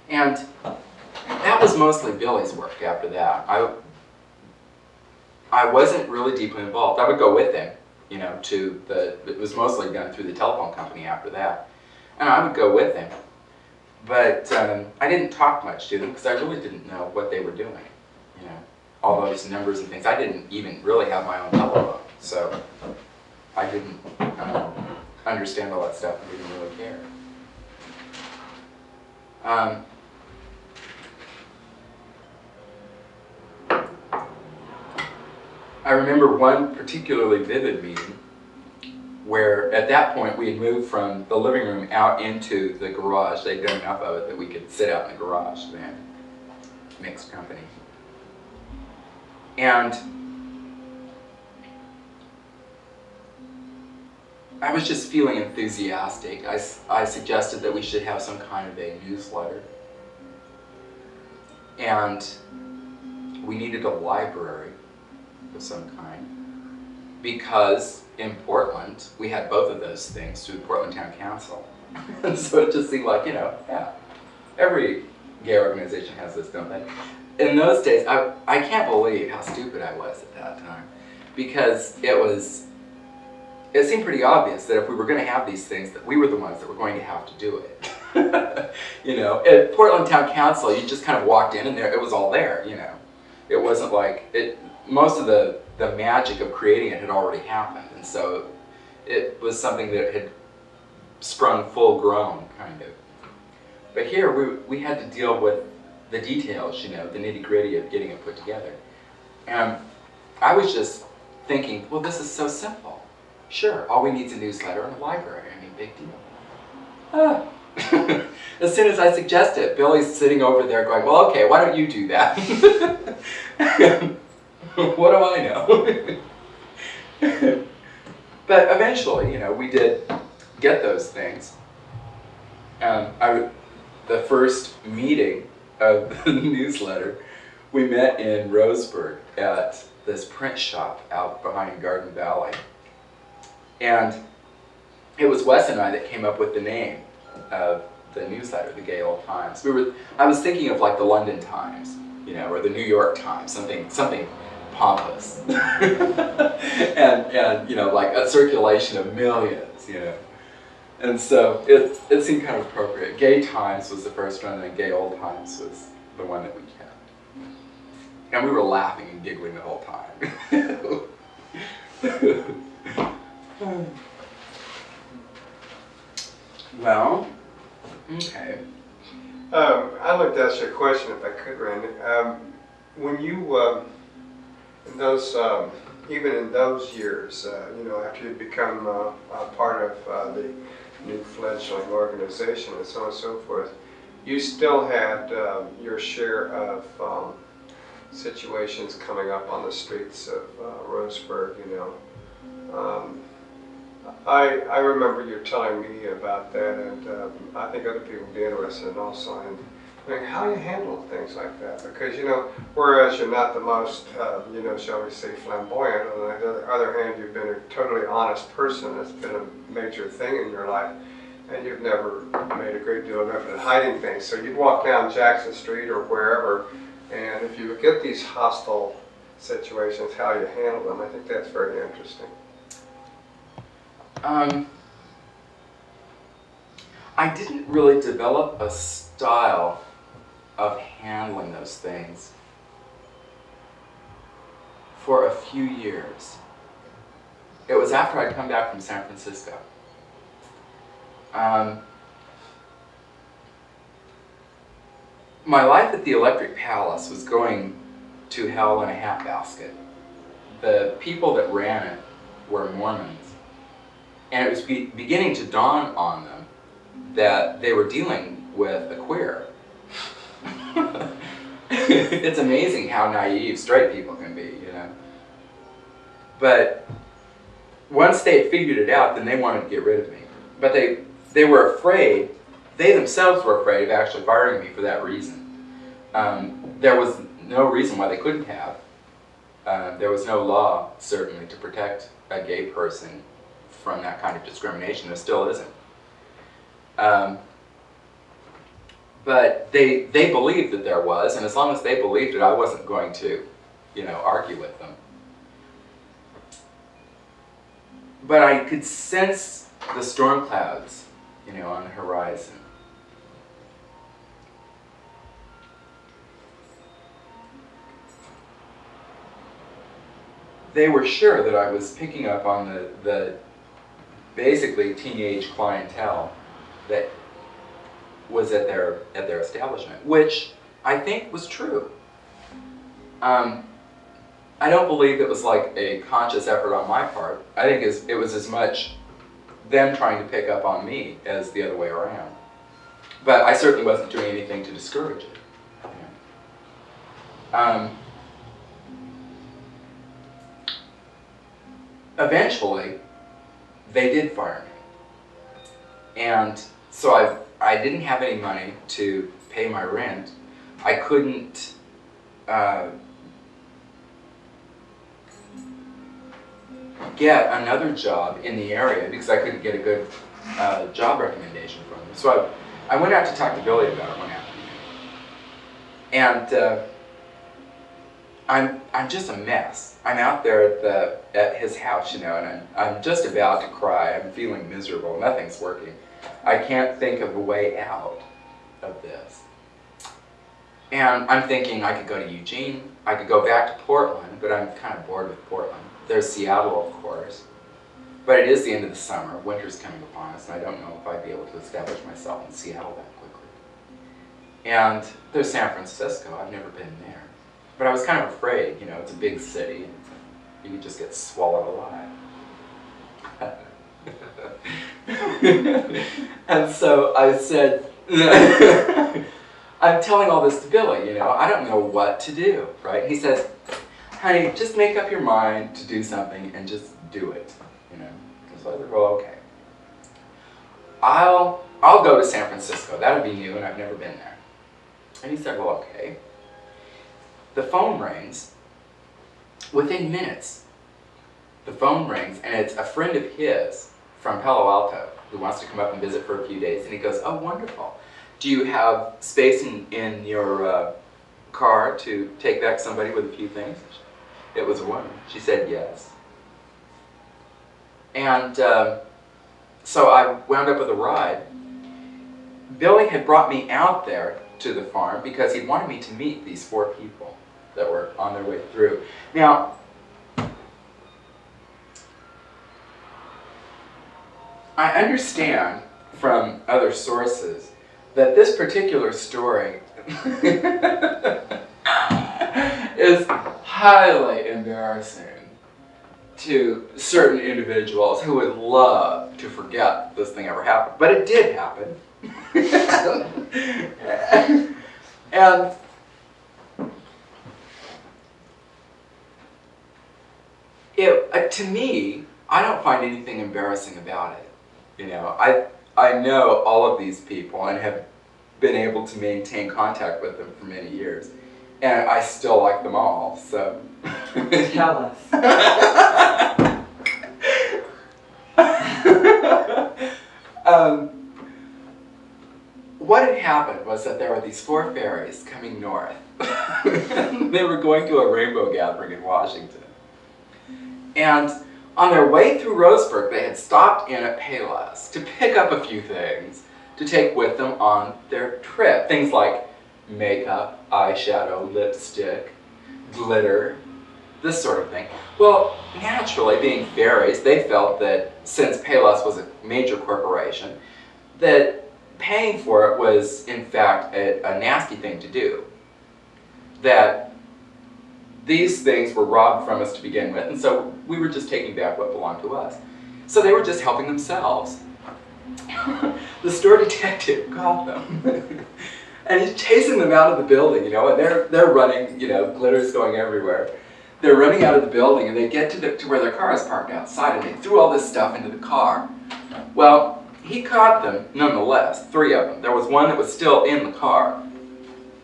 And that was mostly Billy's work after that. I wasn't really deeply involved. I would go with him, you know, it was mostly done through the telephone company after that. And I would go with him. But I didn't talk much to them because I really didn't know what they were doing, you know. All those numbers and things. I didn't even really have my own telephone, so I didn't understand all that stuff and didn't really care. I remember one particularly vivid meeting where at that point we had moved from the living room out into the garage. They'd done enough of it that we could sit out in the garage then, mixed company. And I was just feeling enthusiastic. I suggested that we should have some kind of a newsletter. And we needed a library of some kind because in Portland, we had both of those things through Portland Town Council. And so it just seemed like, you know, yeah, every gay organization has this, don't they? In those days, I can't believe how stupid I was at that time, because it seemed pretty obvious that if we were going to have these things, that we were the ones that were going to have to do it. You know, at Portland Town Council, you just kind of walked in and it was all there, you know. It wasn't like, most of the magic of creating it had already happened, and so it was something that had sprung full grown, kind of. But here, we had to deal with the details, you know, the nitty-gritty of getting it put together. And I was just thinking, well, this is so simple. Sure, all we need is a newsletter and a library. I mean, big deal. As soon as I suggest it, Billy's sitting over there going, well, okay, why don't you do that? What do I know? But eventually, you know, we did get those things. The first meeting of the newsletter, we met in Roseburg at this print shop out behind Garden Valley. And it was Wes and I that came up with the name of the newsletter, the Gay Old Times. I was thinking of like the London Times, you know, or the New York Times, something pompous. and you know, like a circulation of millions, you know. And so it seemed kind of appropriate. Gay Times was the first one, and then Gay Old Times was the one that we kept. And we were laughing and giggling the whole time. Well, okay. I'd like to ask you a question, if I could, Randy. When you, in those, even in those years, you know, after you become a part of the new fledgling organization and so on and so forth, you still had your share of situations coming up on the streets of Roseburg, you know. I remember you telling me about that, and I think other people would be interested in also in how you handle things like that. Because, you know, whereas you're not the most, you know, shall we say, flamboyant, on the other hand, you've been a totally honest person. That's been a major thing in your life, and you've never made a great deal of effort in hiding things. So you'd walk down Jackson Street or wherever, and if you would get these hostile situations, how you handle them, I think that's very interesting. I didn't really develop a style of handling those things for a few years. It was after I'd come back from San Francisco. My life at the Electric Palace was going to hell in a handbasket. The people that ran it were Mormons. And it was beginning to dawn on them that they were dealing with a queer. It's amazing how naive straight people can be, you know. But once they had figured it out, then they wanted to get rid of me. But they were afraid, they themselves were afraid of actually firing me for that reason. There was no reason why they couldn't have. There was no law, certainly, to protect a gay person from that kind of discrimination. There still isn't. But they believed that there was, and as long as they believed it, I wasn't going to, argue with them. But I could sense the storm clouds, on the horizon. They were sure that I was picking up on the basically teenage clientele that was at their establishment, which I think was true. I don't believe it was like a conscious effort on my part. I think it was as much them trying to pick up on me as the other way around. But I certainly wasn't doing anything to discourage it. Eventually, they did fire me. And so I didn't have any money to pay my rent. I couldn't get another job in the area because I couldn't get a good job recommendation from them. So I went out to talk to Billy about it one afternoon. And I'm just a mess. I'm out there at his house, and I'm just about to cry. I'm feeling miserable. Nothing's working. I can't think of a way out of this. And I'm thinking I could go to Eugene. I could go back to Portland, but I'm kind of bored with Portland. There's Seattle, of course. But it is the end of the summer. Winter's coming upon us, and I don't know if I'd be able to establish myself in Seattle that quickly. And there's San Francisco. I've never been there. But I was kind of afraid, it's a big city, and you could just get swallowed alive. And so I said, I'm telling all this to Billy, I don't know what to do, right? He says, honey, just make up your mind to do something and just do it, So I said, well, okay. I'll go to San Francisco. That'll be new, and I've never been there. And he said, well, okay. The phone rings. Within minutes, the phone rings, and it's a friend of his from Palo Alto who wants to come up and visit for a few days. And he goes, oh, wonderful. Do you have space in your car to take back somebody with a few things? It was a woman. She said yes. And so I wound up with a ride. Billy had brought me out there to the farm because he wanted me to meet these 4 people that were on their way through. Now, I understand from other sources that this particular story is highly embarrassing to certain individuals who would love to forget this thing ever happened. But it did happen. And to me, I don't find anything embarrassing about it. I know all of these people and have been able to maintain contact with them for many years. And I still like them all, so. Tell us. What had happened was that there were these 4 fairies coming north. They were going to a rainbow gathering in Washington. And on their way through Roseburg, they had stopped in at Payless to pick up a few things to take with them on their trip. Things like makeup, eyeshadow, lipstick, glitter, this sort of thing. Well, naturally, being fairies, they felt that since Payless was a major corporation, that paying for it was, in fact, a nasty thing to do. That these things were robbed from us to begin with, and so we were just taking back what belonged to us. So they were just helping themselves. The store detective called them. And he's chasing them out of the building, and they're running, glitter's going everywhere. They're running out of the building, and they get to where their car is parked outside, and they threw all this stuff into the car. Well, he caught them, nonetheless, 3 of them. There was one that was still in the car.